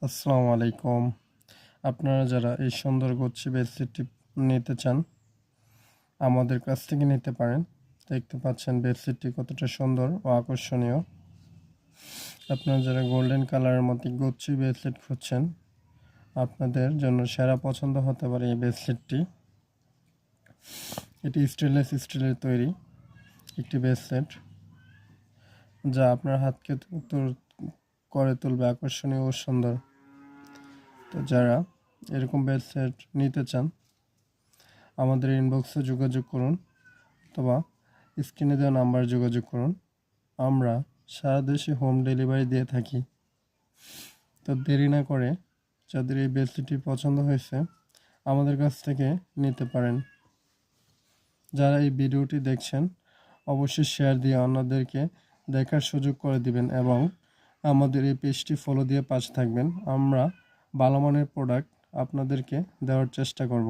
আসসালামু আলাইকুম। আপনারা যারা এই সুন্দর গচ্ছি বেডশিটটি নিতে চান আমাদের কাছ থেকে নিতে পারেন। দেখতে পাচ্ছেন বেডশিটটি কতটা সুন্দর ও আকর্ষণীয়। আপনারা যারা গোল্ডেন কালারের মধ্যে গচ্ছি বেডশিট খুঁজছেন আপনাদের জন্য সেরা পছন্দ হতে পারে এই বেডশিটটি। এটি স্টেনলেস স্টিলের তৈরি একটি বেডশিট যা আপনার হাতকে করে তুলবে আকর্ষণীয় ও সুন্দর। তো যারা এরকম বেডশিট নিতে চান আমাদের ইনবক্সে যোগাযোগ করুন অথবা স্ক্রিনে দেওয়া নাম্বারে যোগাযোগ করুন। আমরা সারা দেশে হোম ডেলিভারি দিয়ে থাকি। তো দেরি না করে যাদের এই বেডশিটটি পছন্দ হয়েছে আমাদের কাছ থেকে নিতে পারেন। যারা এই ভিডিওটি দেখছেন অবশ্যই শেয়ার দিয়ে অন্যদেরকে দেখার সুযোগ করে দিবেন এবং আমাদের এই পেজটি ফলো দিয়ে পাশে থাকবেন। আমরা ভালো মানের প্রোডাক্ট আপনাদেরকে দেওয়ার চেষ্টা করব।